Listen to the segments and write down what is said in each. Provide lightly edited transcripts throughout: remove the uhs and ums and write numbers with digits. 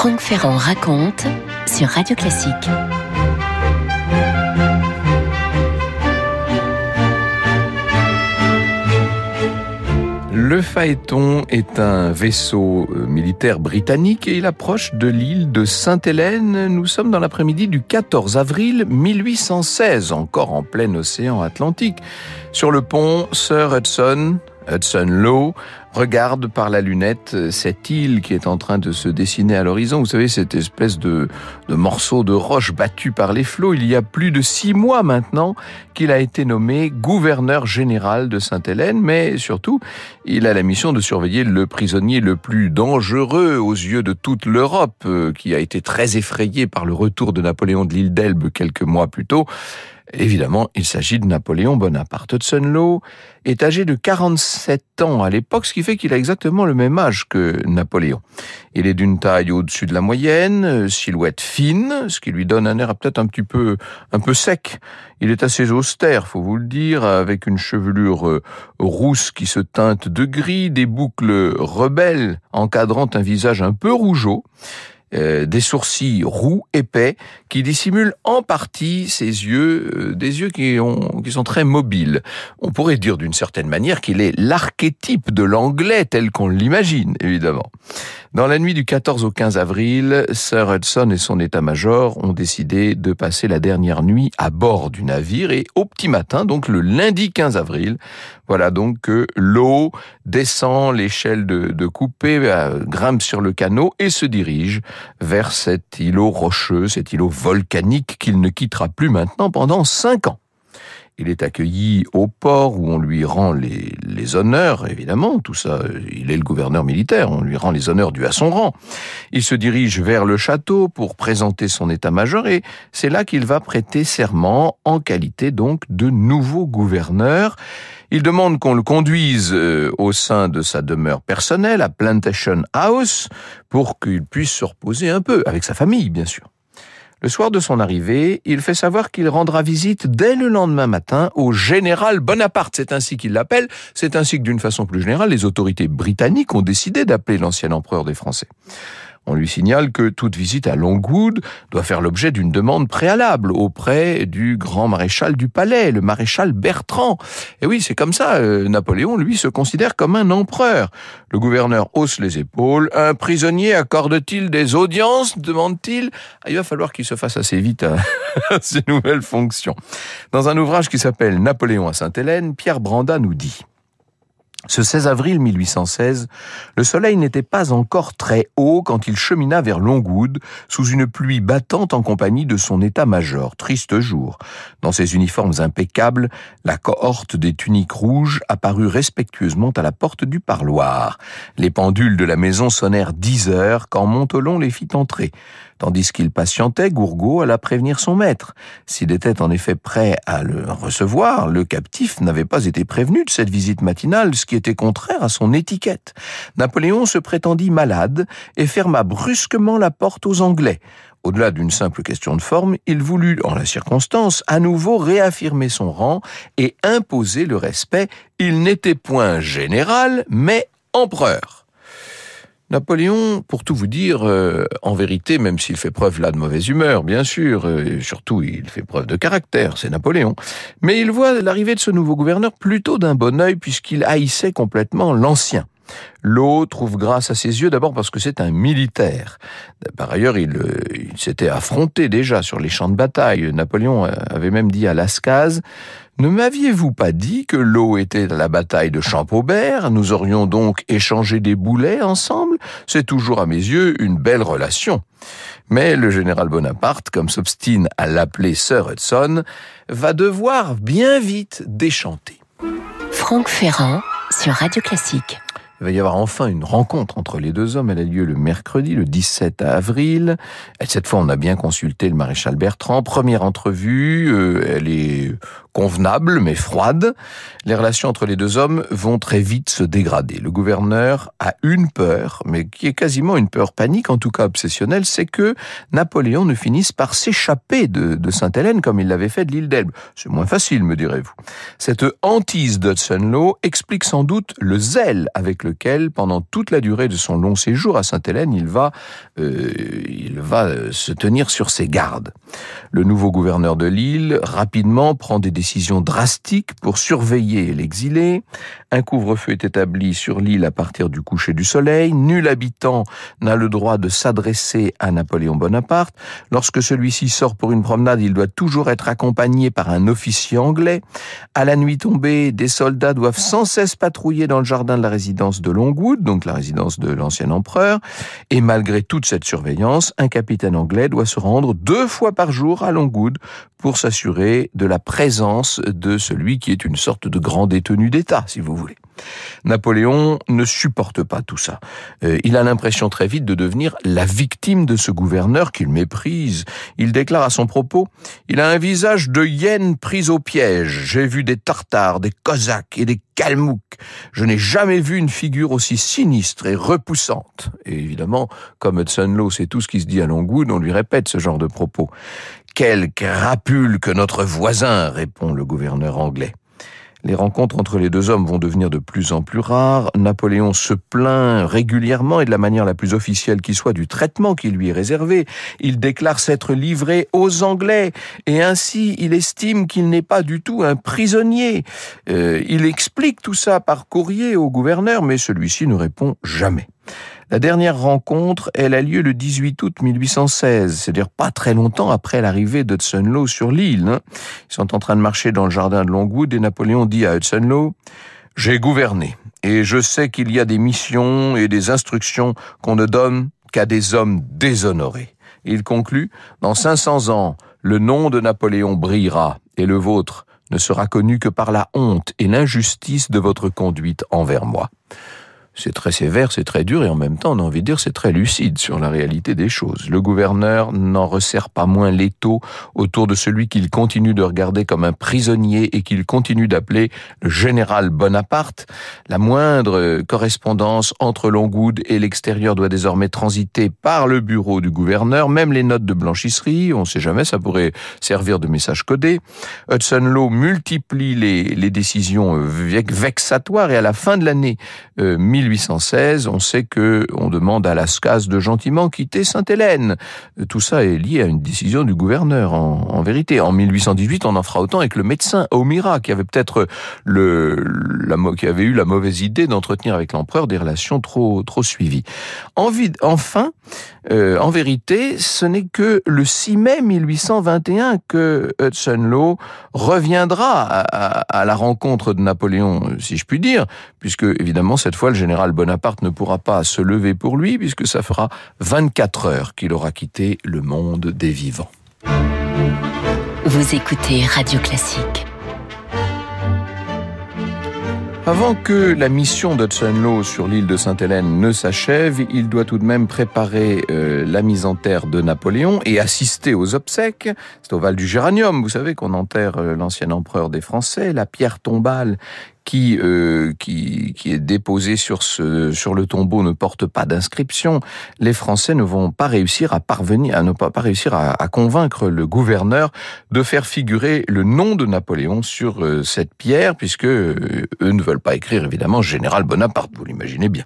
Franck Ferrand raconte sur Radio Classique. Le Phaéton est un vaisseau militaire britannique et il approche de l'île de Sainte-Hélène. Nous sommes dans l'après-midi du 14 avril 1816, encore en plein océan Atlantique. Sur le pont, Sir Hudson Lowe regarde par la lunette cette île qui est en train de se dessiner à l'horizon. Vous savez, cette espèce de morceau de roche battu par les flots. Il y a plus de 6 mois maintenant qu'il a été nommé gouverneur général de Sainte-Hélène, mais surtout, il a la mission de surveiller le prisonnier le plus dangereux aux yeux de toute l'Europe, qui a été très effrayé par le retour de Napoléon de l'île d'Elbe quelques mois plus tôt. Évidemment, il s'agit de Napoléon Bonaparte. Hudson Lowe est âgé de 47 ans à l'époque, ce qui fait qu'il a exactement le même âge que Napoléon. Il est d'une taille au-dessus de la moyenne, silhouette fine, ce qui lui donne un air peut-être un peu sec. Il est assez austère, faut vous le dire, avec une chevelure rousse qui se teinte de gris, des boucles rebelles encadrant un visage un peu rougeau. Des sourcils roux, épais, qui dissimulent en partie ses yeux, des yeux qui sont très mobiles. On pourrait dire d'une certaine manière qu'il est l'archétype de l'anglais tel qu'on l'imagine, évidemment. Dans la nuit du 14 au 15 avril, Sir Hudson et son état-major ont décidé de passer la dernière nuit à bord du navire et au petit matin, donc le lundi 15 avril, voilà donc que Lowe descend l'échelle de coupée, grimpe sur le canot et se dirige vers cet îlot rocheux, cet îlot volcanique qu'il ne quittera plus maintenant pendant 5 ans. Il est accueilli au port où on lui rend les honneurs, évidemment, tout ça, il est le gouverneur militaire, on lui rend les honneurs dus à son rang. Il se dirige vers le château pour présenter son état-major et c'est là qu'il va prêter serment en qualité donc de nouveau gouverneur. Il demande qu'on le conduise au sein de sa demeure personnelle à Plantation House pour qu'il puisse se reposer un peu, avec sa famille bien sûr. Le soir de son arrivée, il fait savoir qu'il rendra visite dès le lendemain matin au général Bonaparte. C'est ainsi qu'il l'appelle. C'est ainsi que d'une façon plus générale, les autorités britanniques ont décidé d'appeler l'ancien empereur des Français. On lui signale que toute visite à Longwood doit faire l'objet d'une demande préalable auprès du grand maréchal du palais, le maréchal Bertrand. Et oui, c'est comme ça, Napoléon, lui, se considère comme un empereur. Le gouverneur hausse les épaules. « Un prisonnier accorde-t-il des audiences ?» demande-t-il. Il va falloir qu'il se fasse assez vite à ses nouvelles fonctions. Dans un ouvrage qui s'appelle « Napoléon à Sainte-Hélène », Pierre Brandat nous dit: ce 16 avril 1816, le soleil n'était pas encore très haut quand il chemina vers Longwood sous une pluie battante en compagnie de son état-major. Triste jour. Dans ses uniformes impeccables, la cohorte des tuniques rouges apparut respectueusement à la porte du parloir. Les pendules de la maison sonnèrent 10 heures quand Montholon les fit entrer. Tandis qu'il patientait, Gourgaud alla prévenir son maître. S'il était en effet prêt à le recevoir, le captif n'avait pas été prévenu de cette visite matinale, ce qui était contraire à son étiquette. Napoléon se prétendit malade et ferma brusquement la porte aux Anglais. Au-delà d'une simple question de forme, il voulut, en la circonstance, à nouveau réaffirmer son rang et imposer le respect. Il n'était point général, mais empereur. Napoléon, pour tout vous dire, en vérité, même s'il fait preuve là de mauvaise humeur, bien sûr, et surtout il fait preuve de caractère, c'est Napoléon, mais il voit l'arrivée de ce nouveau gouverneur plutôt d'un bon œil puisqu'il haïssait complètement l'ancien. Lowe trouve grâce à ses yeux d'abord parce que c'est un militaire. Par ailleurs, il s'était affronté déjà sur les champs de bataille. Napoléon avait même dit à Lascaz: « Ne m'aviez-vous pas dit que Lowe était à la bataille de Champaubert ? Nous aurions donc échangé des boulets ensemble ? C'est toujours à mes yeux une belle relation. » Mais le général Bonaparte, comme s'obstine à l'appeler Sir Hudson, va devoir bien vite déchanter. Franck Ferrand sur Radio Classique. Il va y avoir enfin une rencontre entre les deux hommes. Elle a lieu le mercredi, le 17 avril. Et cette fois, on a bien consulté le maréchal Bertrand. Première entrevue, elle est convenable, mais froide. Les relations entre les deux hommes vont très vite se dégrader. Le gouverneur a une peur, mais qui est quasiment une peur panique, en tout cas obsessionnelle, c'est que Napoléon ne finisse par s'échapper de Sainte-Hélène comme il l'avait fait de l'île d'Elbe. C'est moins facile, me direz-vous. Cette hantise d'Hudson Lowe explique sans doute le zèle avec lequel lequel, pendant toute la durée de son long séjour à Sainte-Hélène, il va se tenir sur ses gardes. Le nouveau gouverneur de l'île, rapidement, prend des décisions drastiques pour surveiller l'exilé. Un couvre-feu est établi sur l'île à partir du coucher du soleil. Nul habitant n'a le droit de s'adresser à Napoléon Bonaparte. Lorsque celui-ci sort pour une promenade, il doit toujours être accompagné par un officier anglais. À la nuit tombée, des soldats doivent sans cesse patrouiller dans le jardin de la résidence de Longwood, donc la résidence de l'ancien empereur. Et malgré toute cette surveillance, un capitaine anglais doit se rendre 2 fois par jour à Longwood pour s'assurer de la présence de celui qui est une sorte de grand détenu d'État, si vous voulez. Napoléon ne supporte pas tout ça. Il a l'impression très vite de devenir la victime de ce gouverneur qu'il méprise. Il déclare à son propos « Il a un visage de hyène prise au piège. J'ai vu des Tartares, des Cosaques et des Kalmouks. Je n'ai jamais vu une figure aussi sinistre et repoussante. » Et évidemment, comme Hudson Law, c'est tout ce qui se dit à Longwood, on lui répète ce genre de propos. « Quel crapule que notre voisin !» répond le gouverneur anglais. Les rencontres entre les deux hommes vont devenir de plus en plus rares. Napoléon se plaint régulièrement et de la manière la plus officielle qui soit du traitement qui lui est réservé. Il déclare s'être livré aux Anglais et ainsi il estime qu'il n'est pas du tout un prisonnier. Il explique tout ça par courrier au gouverneur, mais celui-ci ne répond jamais. La dernière rencontre, elle a lieu le 18 août 1816, c'est-à-dire pas très longtemps après l'arrivée d'Hudson Law sur l'île. Ils sont en train de marcher dans le jardin de Longwood et Napoléon dit à Hudson Law « J'ai gouverné et je sais qu'il y a des missions et des instructions qu'on ne donne qu'à des hommes déshonorés. » Il conclut « Dans 500 ans, le nom de Napoléon brillera et le vôtre ne sera connu que par la honte et l'injustice de votre conduite envers moi. » C'est très sévère, c'est très dur et en même temps, on a envie de dire, c'est très lucide sur la réalité des choses. Le gouverneur n'en resserre pas moins l'étau autour de celui qu'il continue de regarder comme un prisonnier et qu'il continue d'appeler le général Bonaparte. La moindre correspondance entre Longwood et l'extérieur doit désormais transiter par le bureau du gouverneur, même les notes de blanchisserie, on ne sait jamais, ça pourrait servir de message codé. Hudson Law multiplie les décisions vexatoires et à la fin de l'année 1816, on sait qu'on demande à Lascaz de gentiment quitter Sainte-Hélène. Tout ça est lié à une décision du gouverneur, en vérité. En 1818, on en fera autant avec le médecin O'Meara, qui avait peut-être qui avait eu la mauvaise idée d'entretenir avec l'empereur des relations trop suivies. Enfin, en vérité, ce n'est que le 6 mai 1821 que Hudson Law reviendra à la rencontre de Napoléon, si je puis dire, puisque évidemment cette fois le général Bonaparte ne pourra pas se lever pour lui, puisque ça fera 24 heures qu'il aura quitté le monde des vivants. Vous écoutez Radio Classique. Avant que la mission d'Hudson Law sur l'île de Sainte-Hélène ne s'achève, il doit tout de même préparer la mise en terre de Napoléon et assister aux obsèques. C'est au Val du Géranium, vous savez, qu'on enterre l'ancien empereur des Français. La pierre tombale qui est déposée sur le tombeau ne porte pas d'inscription. Les Français ne vont pas réussir à convaincre le gouverneur de faire figurer le nom de Napoléon sur cette pierre, puisque eux ne veulent pas écrire évidemment Général Bonaparte, vous l'imaginez bien.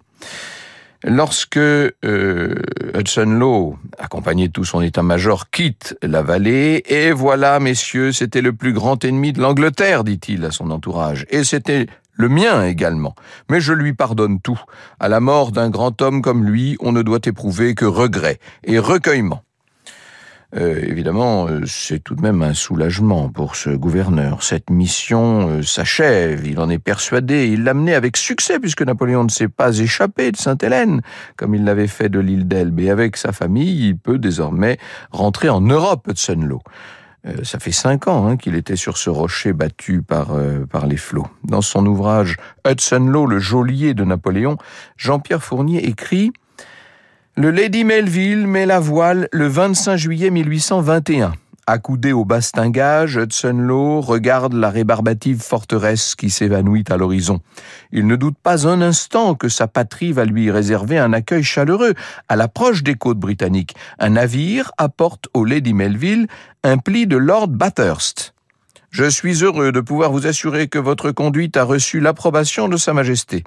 Lorsque Hudson Law, accompagné de tout son état-major, quitte la vallée, et voilà, messieurs, c'était le plus grand ennemi de l'Angleterre, dit-il à son entourage, et c'était le mien également. Mais je lui pardonne tout. À la mort d'un grand homme comme lui, on ne doit éprouver que regret et recueillement. Évidemment, c'est tout de même un soulagement pour ce gouverneur. Cette mission s'achève, il en est persuadé, il l'a menée avec succès puisque Napoléon ne s'est pas échappé de Sainte-Hélène comme il l'avait fait de l'île d'Elbe. Et avec sa famille, il peut désormais rentrer en Europe, Hudson Law. Ça fait 5 ans qu'il était sur ce rocher battu par les flots. Dans son ouvrage Hudson Law, le geôlier de Napoléon, Jean-Pierre Fournier écrit « Le Lady Melville met la voile le 25 juillet 1821. Accoudé au bastingage, Hudson Law regarde la rébarbative forteresse qui s'évanouit à l'horizon. Il ne doute pas un instant que sa patrie va lui réserver un accueil chaleureux. À l'approche des côtes britanniques, un navire apporte au Lady Melville un pli de Lord Bathurst. Je suis heureux de pouvoir vous assurer que votre conduite a reçu l'approbation de Sa Majesté.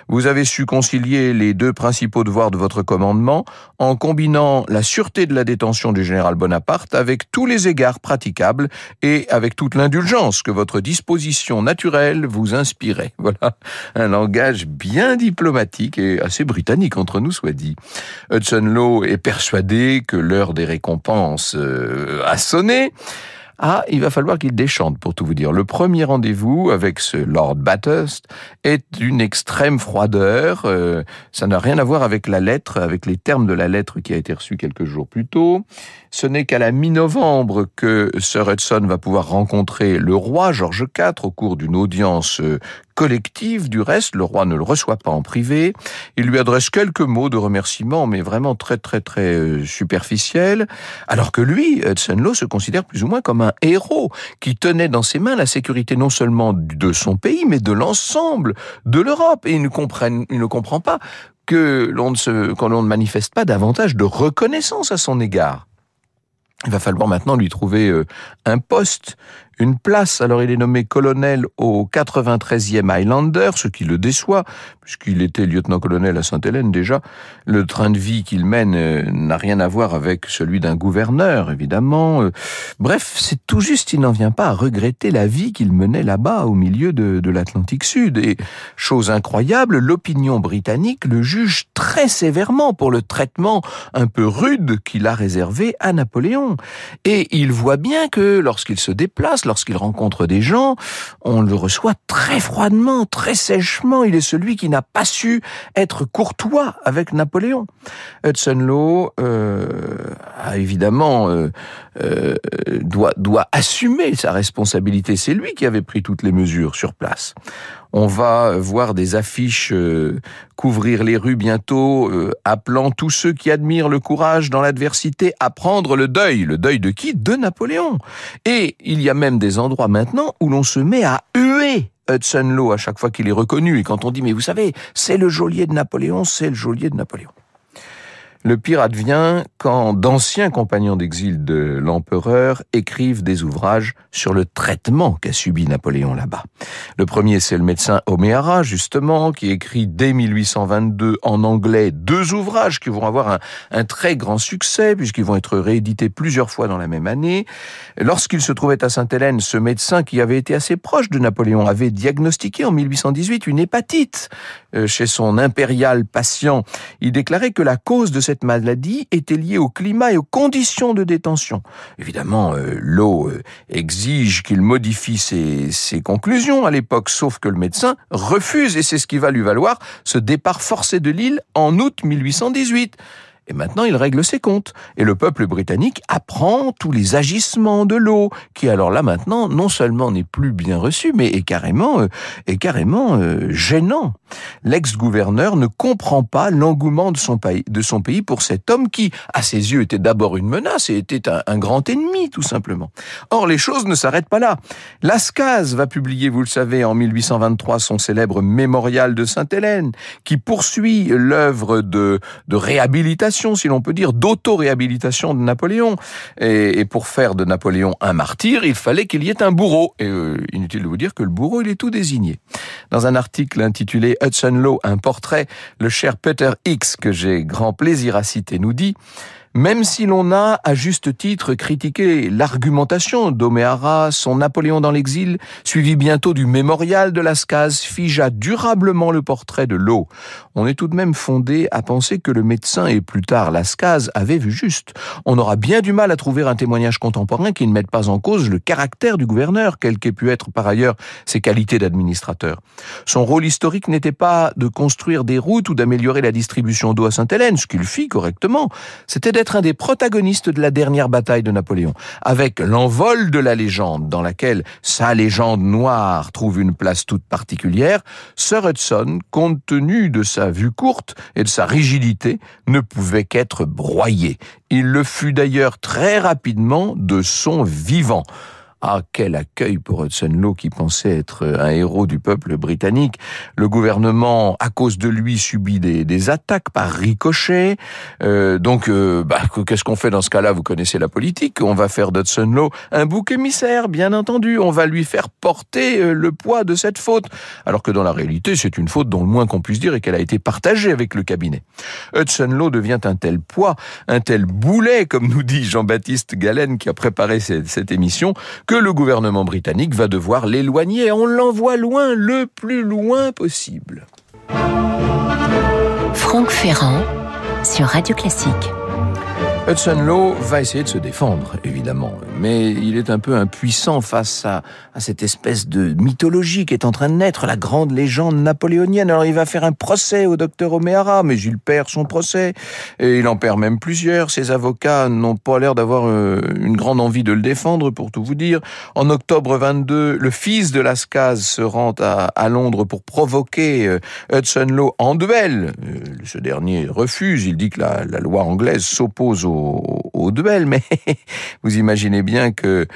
Vous avez su concilier les deux principaux devoirs de votre commandement en combinant la sûreté de la détention du général Bonaparte avec tous les égards praticables et avec toute l'indulgence que votre disposition naturelle vous inspirait. Voilà, un langage bien diplomatique et assez britannique entre nous soit dit. Hudson Lowe est persuadé que l'heure des récompenses a sonné. Ah, il va falloir qu'il déchante, pour tout vous dire. Le premier rendez-vous avec ce Lord Bathurst est d'une extrême froideur. Ça n'a rien à voir avec la lettre, avec les termes de la lettre qui a été reçue quelques jours plus tôt. Ce n'est qu'à la mi-novembre que Sir Hudson va pouvoir rencontrer le roi George IV au cours d'une audience collective. Du reste, le roi ne le reçoit pas en privé. Il lui adresse quelques mots de remerciement, mais vraiment très superficiels. Alors que lui, Hudson Lowe, se considère plus ou moins comme un héros qui tenait dans ses mains la sécurité non seulement de son pays, mais de l'ensemble de l'Europe. Et il ne comprend pas qu'on ne manifeste pas davantage de reconnaissance à son égard. Il va falloir maintenant lui trouver un poste, une place. Alors il est nommé colonel au 93e Highlander, ce qui le déçoit, puisqu'il était lieutenant-colonel à Sainte-Hélène déjà. Le train de vie qu'il mène n'a rien à voir avec celui d'un gouverneur, évidemment. Bref, c'est tout juste, il n'en vient pas à regretter la vie qu'il menait là-bas, au milieu de l'Atlantique Sud. Et, chose incroyable, l'opinion britannique le juge très sévèrement pour le traitement un peu rude qu'il a réservé à Napoléon. Et il voit bien que lorsqu'il se déplace, lorsqu'il rencontre des gens, on le reçoit très froidement, très sèchement. Il est celui qui n'a pas su être courtois avec Napoléon. Hudson Lowe a évidemment doit assumer sa responsabilité. C'est lui qui avait pris toutes les mesures sur place. On va voir des affiches couvrir les rues bientôt, appelant tous ceux qui admirent le courage dans l'adversité à prendre le deuil. Le deuil de qui ? De Napoléon. Et il y a même des endroits maintenant où l'on se met à huer Hudson Lowe à chaque fois qu'il est reconnu. Et quand on dit, mais vous savez, c'est le geôlier de Napoléon, c'est le geôlier de Napoléon. Le pire advient quand d'anciens compagnons d'exil de l'empereur écrivent des ouvrages sur le traitement qu'a subi Napoléon là-bas. Le premier, c'est le médecin O'Meara, justement, qui écrit dès 1822 en anglais 2 ouvrages qui vont avoir un très grand succès, puisqu'ils vont être réédités plusieurs fois dans la même année. Lorsqu'il se trouvait à Sainte-Hélène, ce médecin qui avait été assez proche de Napoléon avait diagnostiqué en 1818 une hépatite chez son impérial patient. Il déclarait que la cause de cette maladie était liée au climat et aux conditions de détention. Évidemment, Lowe exige qu'il modifie ses conclusions à l'époque, sauf que le médecin refuse, et c'est ce qui va lui valoir ce départ forcé de l'île en août 1818. Et maintenant, il règle ses comptes. Et le peuple britannique apprend tous les agissements de Lowe, qui alors là maintenant, non seulement n'est plus bien reçu, mais est carrément gênant. L'ex-gouverneur ne comprend pas l'engouement de son pays pour cet homme qui, à ses yeux, était d'abord une menace et était un grand ennemi, tout simplement. Or, les choses ne s'arrêtent pas là. Lascaz va publier, vous le savez, en 1823, son célèbre Mémorial de Sainte-Hélène, qui poursuit l'œuvre de réhabilitation, si l'on peut dire, d'auto-réhabilitation de Napoléon. Et pour faire de Napoléon un martyr, il fallait qu'il y ait un bourreau. Et inutile de vous dire que le bourreau, il est tout désigné. Dans un article intitulé Hudson Lowe, un portrait, le cher Peter Hicks, que j'ai grand plaisir à citer, nous dit: même si l'on a, à juste titre, critiqué l'argumentation d'O'Meara, son Napoléon dans l'exil, suivi bientôt du mémorial de Lascaz, figea durablement le portrait de Lowe. On est tout de même fondé à penser que le médecin et plus tard Lascaz avaient vu juste. On aura bien du mal à trouver un témoignage contemporain qui ne mette pas en cause le caractère du gouverneur, quel qu'aient pu être par ailleurs ses qualités d'administrateur. Son rôle historique n'était pas de construire des routes ou d'améliorer la distribution d'eau à Sainte-Hélène, ce qu'il fit correctement. C'était d'être un des protagonistes de la dernière bataille de Napoléon, avec l'envol de la légende, dans laquelle sa légende noire trouve une place toute particulière. Sir Hudson, compte tenu de sa vue courte et de sa rigidité, ne pouvait qu'être broyé. Il le fut d'ailleurs très rapidement de son vivant. Ah, quel accueil pour Hudson Law qui pensait être un héros du peuple britannique. Le gouvernement, à cause de lui, subit des attaques par ricochet. Qu'est-ce qu'on fait dans ce cas-là? Vous connaissez la politique. On va faire d'Hudson Law un bouc émissaire, bien entendu. On va lui faire porter le poids de cette faute. Alors que dans la réalité, c'est une faute dont le moins qu'on puisse dire est qu'elle a été partagée avec le cabinet. Hudson Law devient un tel poids, un tel boulet, comme nous dit Jean-Baptiste Galen qui a préparé cette émission, que le gouvernement britannique va devoir l'éloigner. On l'envoie loin, le plus loin possible. Franck Ferrand sur Radio Classique. Hudson Law va essayer de se défendre, évidemment, mais il est un peu impuissant face à cette espèce de mythologie qui est en train de naître, la grande légende napoléonienne. Alors il va faire un procès au docteur O'Meara, mais il perd son procès, et il en perd même plusieurs. Ses avocats n'ont pas l'air d'avoir une grande envie de le défendre, pour tout vous dire. En octobre 22, le fils de Lascaz se rend à Londres pour provoquer Hudson Law en duel. Ce dernier refuse, il dit que la loi anglaise s'oppose au duel, mais vous imaginez bien que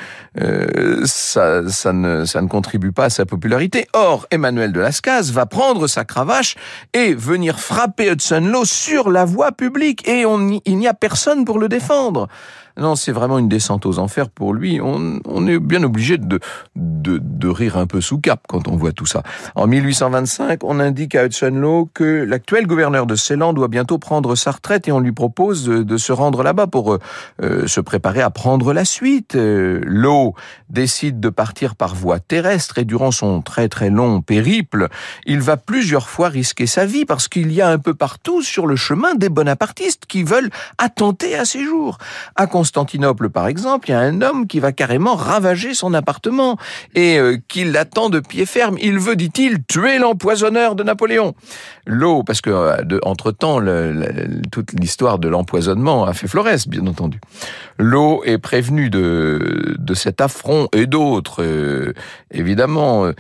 ça ne contribue pas à sa popularité. Or, Emmanuel de Lascaz va prendre sa cravache et venir frapper Hudson Law sur la voie publique, et il n'y a personne pour le défendre. Non, c'est vraiment une descente aux enfers pour lui. On est bien obligé de rire un peu sous cap quand on voit tout ça. En 1825, on indique à Hudson Law que l'actuel gouverneur de Ceylan doit bientôt prendre sa retraite, et on lui propose de se rendre là-bas pour se préparer à prendre la suite. Law décide de partir par voie terrestre, et durant son très très long périple, il va plusieurs fois risquer sa vie parce qu'il y a un peu partout sur le chemin des bonapartistes qui veulent attenter à ses jours. À Constantinople, par exemple, il y a un homme qui va carrément ravager son appartement et qui l'attend de pied ferme. Il veut, dit-il, tuer l'empoisonneur de Napoléon. Law, parce que entre-temps, toute l'histoire de l'empoisonnement a fait florès, bien entendu. Law est prévenu de cet affront et d'autres, évidemment.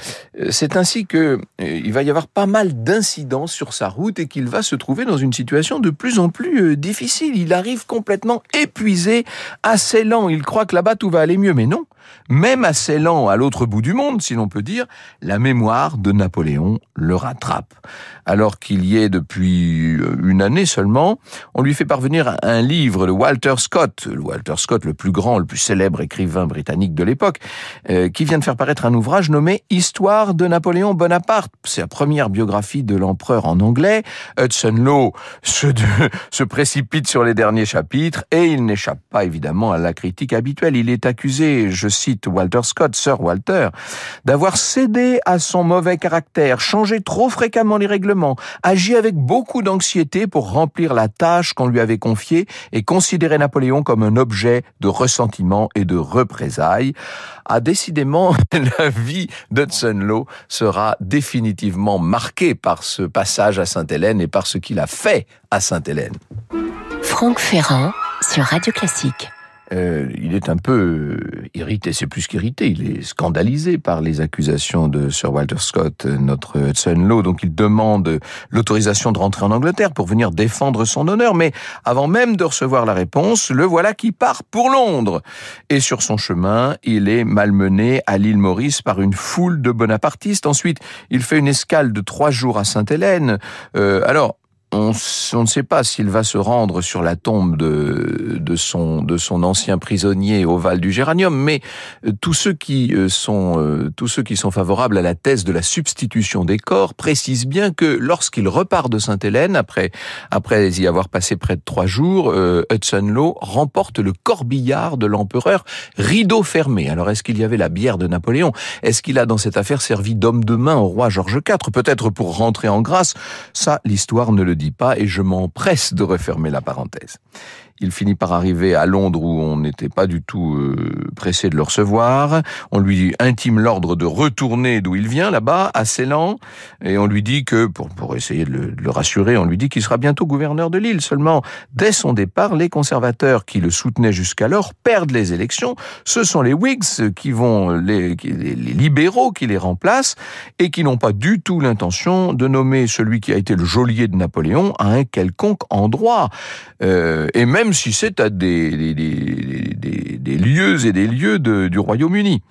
C'est ainsi que il va y avoir pas mal d'incidents sur sa route et qu'il va se trouver dans une situation de plus en plus difficile. Il arrive complètement épuisé à Ceylan. Il croit que là-bas tout va aller mieux, mais non. Même à Ceylan, à l'autre bout du monde, si l'on peut dire, la mémoire de Napoléon le rattrape. Alors qu'il y est depuis une année seulement, on lui fait parvenir un livre de Walter Scott, le plus grand, le plus célèbre écrivain britannique de l'époque, qui vient de faire paraître un ouvrage nommé « Histoire de Napoléon Bonaparte ». C'est la première biographie de l'empereur en anglais. Hudson Law se précipite sur les derniers chapitres et il n'échappe pas évidemment à la critique habituelle. Il est accusé, je cite Walter Scott, Sir Walter, d'avoir cédé à son mauvais caractère, changé trop fréquemment les règlements, agi avec beaucoup d'anxiété pour remplir la tâche qu'on lui avait confiée et considérer Napoléon comme un objet de ressentiment et de représailles. Ah, décidément, la vie d'Hudson Law sera définitivement marquée par ce passage à Sainte-Hélène et par ce qu'il a fait à Sainte-Hélène. Franck Ferrand sur Radio Classique. Il est un peu irrité, c'est plus qu'irrité, il est scandalisé par les accusations de Sir Walter Scott, notre Hudson Law, donc il demande l'autorisation de rentrer en Angleterre pour venir défendre son honneur, mais avant même de recevoir la réponse, le voilà qui part pour Londres. Et sur son chemin, il est malmené à l'île Maurice par une foule de bonapartistes. Ensuite, il fait une escale de 3 jours à Sainte-Hélène. On ne sait pas s'il va se rendre sur la tombe de son ancien prisonnier au Val du Géranium, mais tous ceux qui sont favorables à la thèse de la substitution des corps précisent bien que lorsqu'il repart de Sainte-Hélène, après y avoir passé près de 3 jours, Hudson Law remporte le corbillard de l'empereur, rideau fermé. Alors est-ce qu'il y avait la bière de Napoléon? Est-ce qu'il a dans cette affaire servi d'homme de main au roi Georges IV? Peut-être pour rentrer en grâce? Ça, l'histoire ne le dit pas et je m'empresse de refermer la parenthèse. Il finit par arriver à Londres où on n'était pas du tout pressé de le recevoir. On lui intime l'ordre de retourner d'où il vient, là-bas, à Ceylan, et on lui dit que, pour essayer de le rassurer, on lui dit qu'il sera bientôt gouverneur de l'île. Seulement, dès son départ, les conservateurs qui le soutenaient jusqu'alors perdent les élections. Ce sont les Whigs les libéraux qui les remplacent et qui n'ont pas du tout l'intention de nommer celui qui a été le geôlier de Napoléon à un quelconque endroit. Et même si c'est à des lieux et des lieux du Royaume-Uni.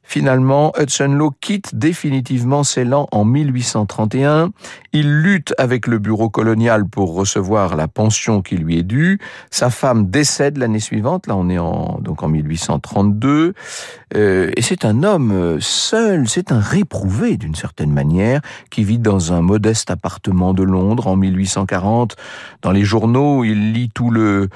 Finalement, Hudson Law quitte définitivement Ceylan en 1831. Il lutte avec le bureau colonial pour recevoir la pension qui lui est due. Sa femme décède l'année suivante. Là, on est donc en 1832. Et c'est un homme seul, c'est un réprouvé d'une certaine manière, qui vit dans un modeste appartement de Londres en 1840. Dans les journaux, il lit tout le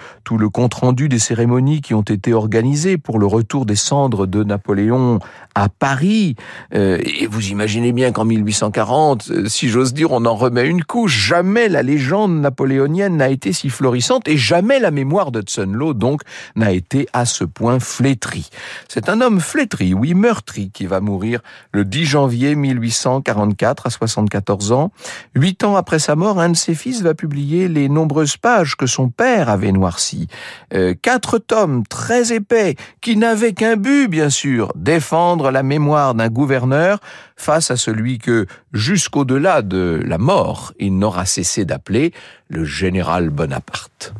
compte-rendu des cérémonies qui ont été organisées pour le retour des cendres de Napoléon à Paris. Et vous imaginez bien qu'en 1840, si j'ose dire, on en remet une couche. Jamais la légende napoléonienne n'a été si florissante et jamais la mémoire d'Hudson Law, donc, n'a été à ce point flétrie. C'est un homme flétri, oui, meurtri, qui va mourir le 10 janvier 1844 à 74 ans. 8 ans après sa mort, un de ses fils va publier les nombreuses pages que son père avait noircies. 4 tomes très épais, qui n'avaient qu'un but, bien sûr, défendre la mémoire d'un gouverneur face à celui que, jusqu'au-delà de la mort, il n'aura cessé d'appeler le général Bonaparte.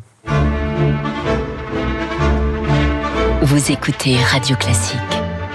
Vous écoutez Radio Classique.